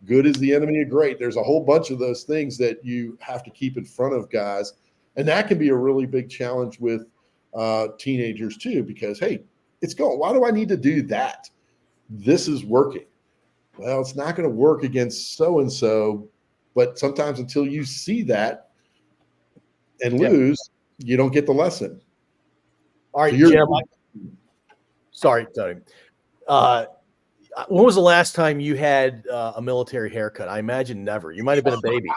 good is the enemy of great. There's a whole bunch of those things that you have to keep in front of guys, and that can be a really big challenge with teenagers too, because, hey, it's going, why do I need to do that? This is working. Well, it's not going to work against so-and-so, but sometimes until you see that and lose, you don't get the lesson. All right, Jim. Sorry, Tony. When was the last time you had a military haircut? I imagine never. You might have been a baby.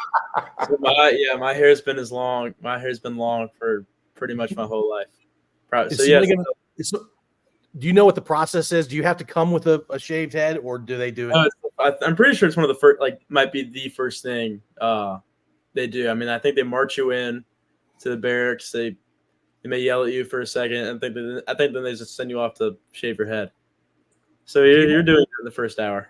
So my hair's been long. My hair's been long for pretty much my whole life. Do you know what the process is? Do you have to come with a shaved head, or do they do it? I'm pretty sure it's one of the first, might be the first thing they do. I mean, I think they march you in to the barracks. They They may yell at you for a second, and I think then they just send you off to shave your head. So you're doing it in the first hour.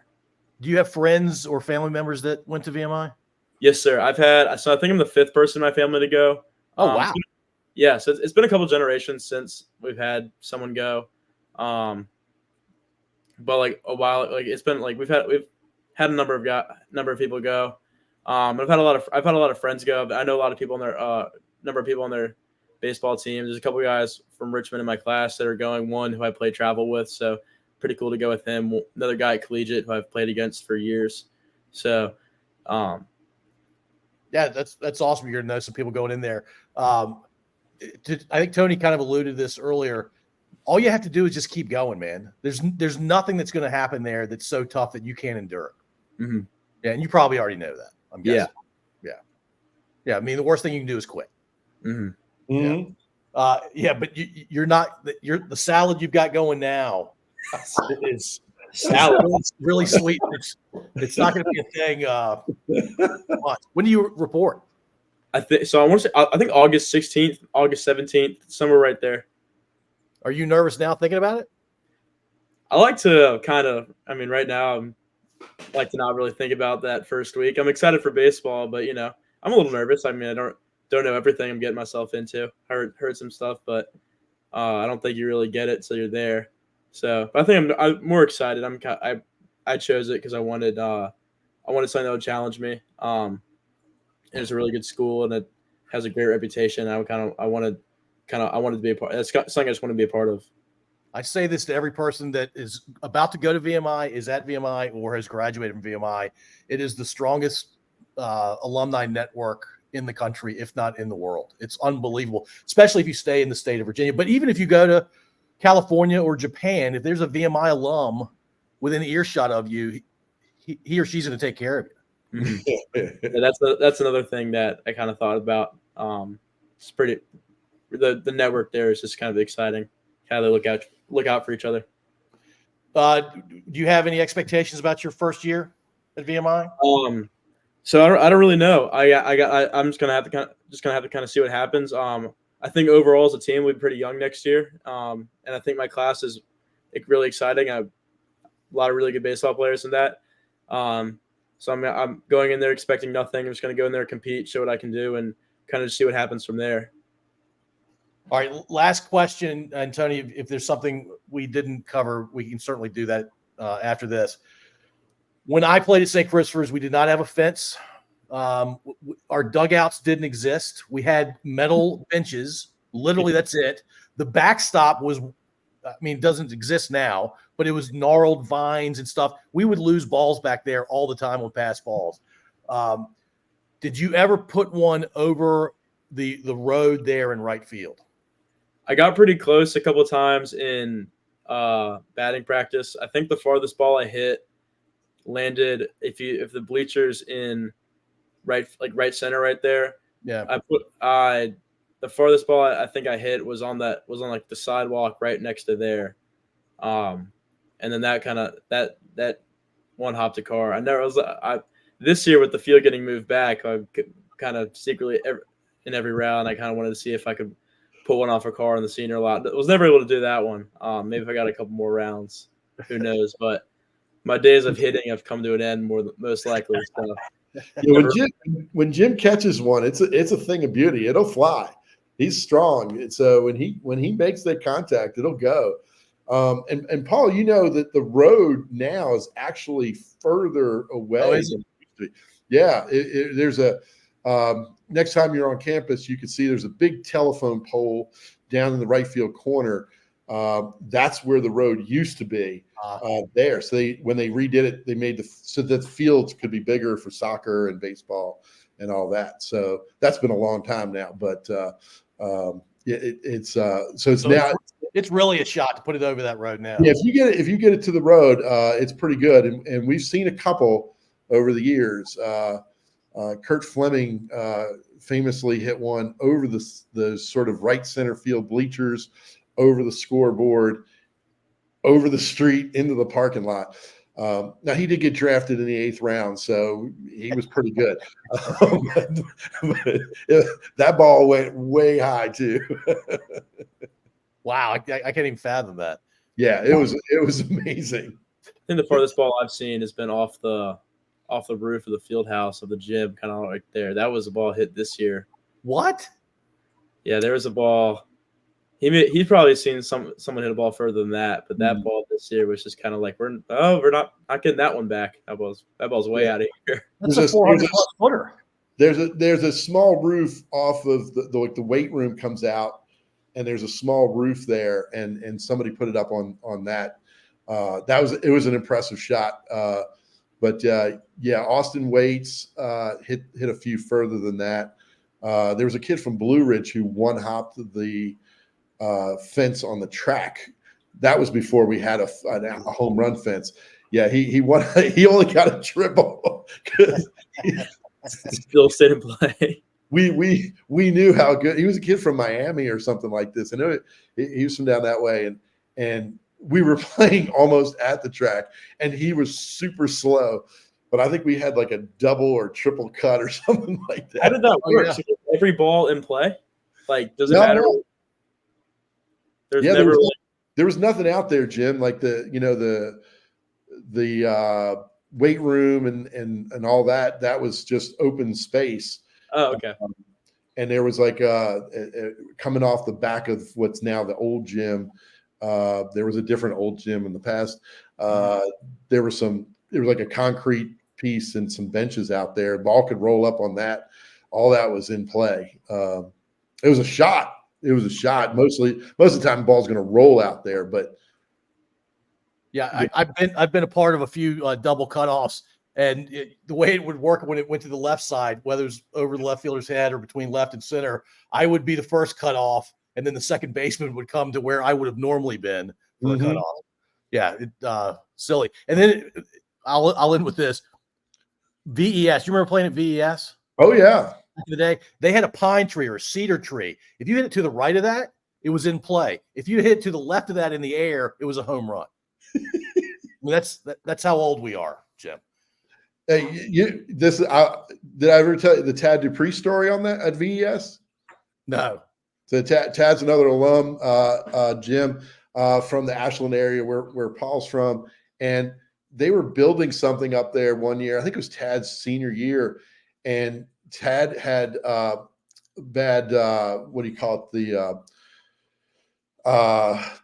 Do you have friends or family members that went to VMI? Yes, sir. I think I'm the 5th person in my family to go. Oh, wow. So it's been a couple generations since we've had someone go. But like a while, like it's been like we've had a number of people go. I've had a lot of friends go. I know a lot of people on their number of people on their baseball teams. There's a couple of guys from Richmond in my class that are going. One who I play travel with, so pretty cool to go with him. Another guy at collegiate who I've played against for years. So, yeah, that's awesome. You're gonna know some people going in there. I think Tony kind of alluded to this earlier. All you have to do is just keep going, man. There's nothing that's going to happen there that's so tough that you can't endure it. Mm-hmm. Yeah, and you probably already know that. I'm guessing. Yeah. I mean, the worst thing you can do is quit. Mm-hmm. Mm-hmm. Yeah, but you're not. You're the salad you've got going now is salad. It's really sweet. It's not going to be a thing. When do you report? I think so. I think August 16th, August 17th, somewhere right there. Are you nervous now thinking about it? I like to right now I'm like to not really think about that first week. I'm excited for baseball, but I'm a little nervous. I mean, I don't know everything I'm getting myself into. I heard some stuff, but I don't think you really get it till you're there. So, but I think I'm more excited. I chose it because I wanted something that would challenge me. It's a really good school and it has a great reputation. I wanted to be a part. It's something I just want to be a part of. I say this to every person that is about to go to VMI, is at VMI, or has graduated from VMI. It is the strongest alumni network in the country, if not in the world. It's unbelievable, especially if you stay in the state of Virginia. But even if you go to California or Japan, if there's a VMI alum within earshot of you, he or she's going to take care of you. Mm-hmm. Yeah, that's another thing that I kind of thought about. It's pretty. The network there is just kind of exciting. How they look out for each other. Do you have any expectations about your first year at VMI? So I don't really know. I'm just gonna have to kind of see what happens. I think overall as a team we'll be pretty young next year. And I think my class is really exciting. I have a lot of really good baseball players in that. So I'm going in there expecting nothing. I'm just gonna go in there, compete, show what I can do, and kind of just see what happens from there. All right, last question, and Tony, if there's something we didn't cover, we can certainly do that after this. When I played at St. Christopher's, we did not have a fence. Our dugouts didn't exist. We had metal benches. Literally, that's it. The backstop doesn't exist now, but it was gnarled vines and stuff. We would lose balls back there all the time on pass balls. Did you ever put one over the road there in right field? I got pretty close a couple of times in batting practice. I think the farthest ball I hit landed if the bleachers in right center right there. Yeah. The farthest ball I think I hit was on like the sidewalk right next to there. And then that one hopped a car. This year with the field getting moved back, I kind of secretly in every round I kind of wanted to see if I could put one off a car in the senior lot. I was never able to do that one. Maybe if I got a couple more rounds, who knows? But my days of hitting have come to an end most likely. So. Yeah, when Jim catches one, it's a thing of beauty. It'll fly. He's strong. So when he makes that contact, it'll go. And Paul, that the road now is actually further away. Oh, is it? Yeah, there's a. Next time you're on campus, you can see there's a big telephone pole down in the right field corner. That's where the road used to be there. So when they redid it, they made so that the fields could be bigger for soccer and baseball and all that. So that's been a long time now, but it's really a shot to put it over that road now. Yeah, if you get it to the road, it's pretty good. And we've seen a couple over the years. Kurt Fleming famously hit one over the sort of right center field bleachers, over the scoreboard, over the street into the parking lot. Now he did get drafted in the 8th round, so he was pretty good. But that ball went way high too. Wow, I can't even fathom that. Yeah, it was amazing. I think the farthest ball I've seen has been off the roof of the field house of the gym, kind of right there. That was a ball hit this year. What? Yeah, there was a ball. He's probably seen someone hit a ball further than that, but that ball this year was just kind of like we're not getting that one back. That ball's way out of here. That's a 400-plus footer. There's a small roof off of the weight room comes out, and there's a small roof there, and somebody put it up on that. It was an impressive shot. But Austin Waits hit a few further than that. There was a kid from Blue Ridge who one-hopped the fence on the track. That was before we had a home run fence. Yeah, he won. He only got a triple because still stayed in play. We knew how good he was. A kid from Miami or something like this, and he was from down that way, and we were playing almost at the track, and he was super slow. But I think we had like a double or triple cut or something like that. How did that work? Yeah. So every ball in play? Like, does it matter? No. There's there was nothing out there, Jim. Like the weight room and all that. That was just open space. Oh, okay. And there was like coming off the back of what's now the old gym. There was a different old gym in the past. There was like a concrete piece and some benches out there. Ball could roll up on that. All that was in play. It was a shot. Most of the time, the ball's going to roll out there. But yeah, I've been a part of a few double cutoffs, and the way it would work when it went to the left side, whether it was over the left fielder's head or between left and center, I would be the first cutoff, and then the second baseman would come to where I would have normally been for the cutoff. Yeah, silly. And then I'll end with this. VES. You remember playing at VES? Oh yeah. Back in the day, they had a pine tree or a cedar tree. If you hit it to the right of that, it was in play. If you hit to the left of that in the air, it was a home run. I mean, that's how old we are, Jim. Hey, did I ever tell you the Tad Dupree story on that at VES? No. So Tad's another alum, Jim, from the Ashland area where Paul's from, and they were building something up there one year. I think it was Tad's senior year, and Tad had bad what do you call it, the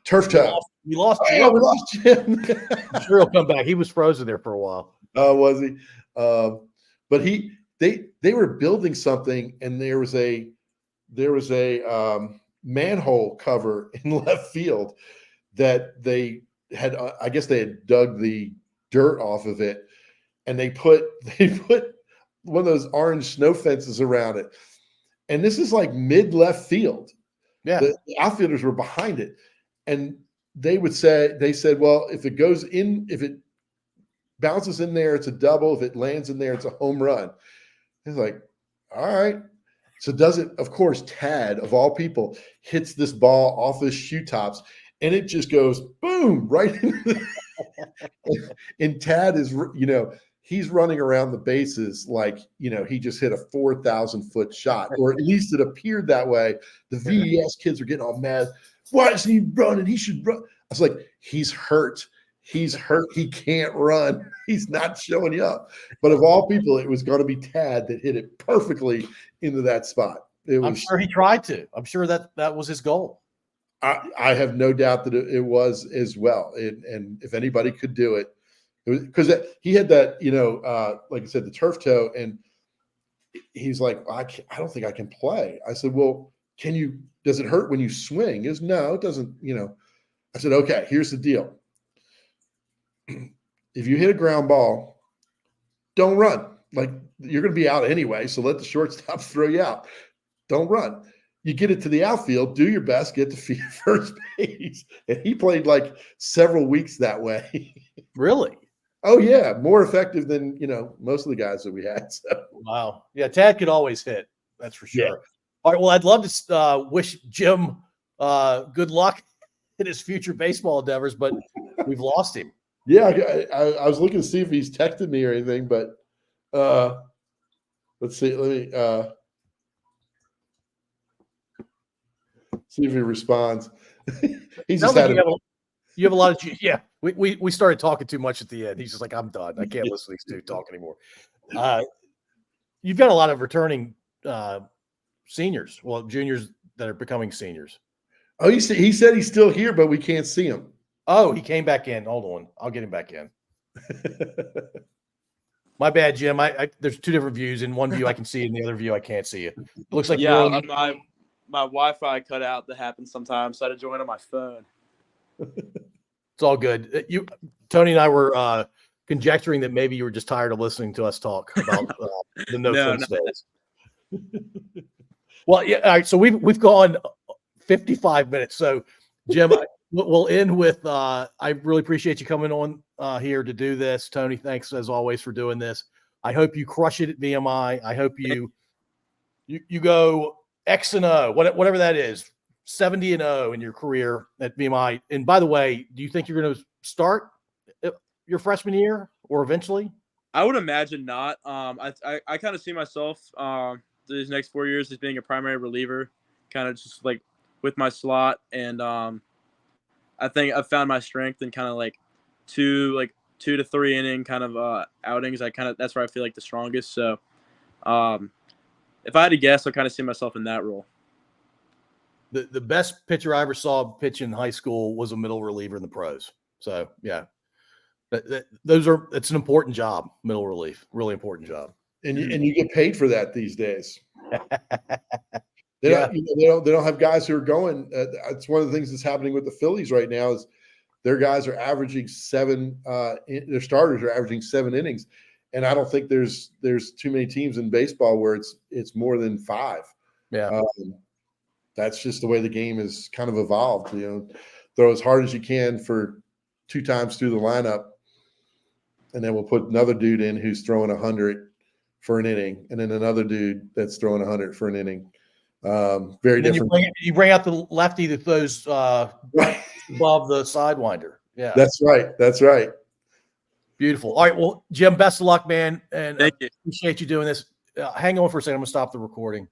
turf toe. We lost Jim. Oh, we lost Jim. I'm sure he'll come back. He was frozen there for a while. Was he? But they were building something, and there was a manhole cover in left field that they had. I guess they had dug the dirt off of it, and they put one of those orange snow fences around it. And this is like mid left field. Yeah, the outfielders were behind it, and they said, well, if it bounces in there, it's a double. If it lands in there, it's a home run. It's like, all right. So does it, of course, Tad, of all people, hits this ball off his shoe tops, and it just goes boom right into and Tad is, he's running around the bases like, he just hit a 4,000-foot shot, or at least it appeared that way. The VES kids are getting all mad. Why isn't he running? He should run. I was like, he's hurt. He's hurt. He can't run. He's not showing you up. But of all people, it was going to be Tad that hit it perfectly into that spot. I'm sure he tried to. I'm sure that was his goal. I have no doubt that it was as well. And if anybody could do it, was because he had that, like I said, the turf toe, and he's like, I don't think I can play. I said, well, does it hurt when you swing? He goes, no, it doesn't, I said, okay, here's the deal. If you hit a ground ball, don't run. Like, you're going to be out anyway, so let the shortstop throw you out. Don't run. You get it to the outfield, do your best, get to first base. And he played like several weeks that way. Really? Oh, yeah. More effective than, most of the guys that we had. So. Wow. Yeah, Tad could always hit. That's for sure. Yeah. All right. Well, I'd love to wish Jim good luck in his future baseball endeavors, but we've lost him. Yeah, I was looking to see if he's texted me or anything, but let's see. Let me see if he responds. He's just Sounds like had you have a lot of yeah. We started talking too much at the end. He's just like, I'm done. I can't listen to these two talk anymore. You've got a lot of returning seniors, well, juniors that are becoming seniors. Oh, he said he's still here, but we can't see him. Oh, he came back in. Hold on, I'll get him back in. My bad, Jim. There's two different views. In one view I can see, in the other view I can't see you. It looks like Yeah, my Wi-Fi cut out. That happens sometimes, so I had to join on my phone. It's all good. Tony and I were conjecturing that maybe you were just tired of listening to us talk about the no fence days. Well, yeah. All right. So we've gone 55 minutes. So, Jim, we'll end with. I really appreciate you coming on here to do this. Tony, thanks as always for doing this. I hope you crush it at VMI. I hope you go X&O, whatever that is, 70-0 in your career at VMI. And by the way, do you think you're going to start your freshman year or eventually? I would imagine not. I kind of see myself these next 4 years as being a primary reliever, kind of just like with my slot. And I think I've found my strength in kind of like 2 to 3 inning kind of outings. That's where I feel like the strongest. So if I had to guess, I kind of see myself in that role. The best pitcher I ever saw pitch in high school was a middle reliever in the pros. So yeah, it's an important job. Middle relief, really important job. And you get paid for that these days. They don't have guys who are going. It's one of the things that's happening with the Phillies right now is their guys are averaging 7. Their starters are averaging 7 innings, and I don't think there's too many teams in baseball where it's more than 5. Yeah. That's just the way the game has kind of evolved. Throw as hard as you can for 2 times through the lineup, and then we'll put another dude in who's throwing 100 for an inning, and then another dude that's throwing 100 for an inning. Very different. You bring out the lefty that throws right above the sidewinder. Yeah, that's right. Beautiful. All right, well, Jim, best of luck, man, and Thank you. Appreciate you doing this. Hang on for a second. I'm gonna stop the recording.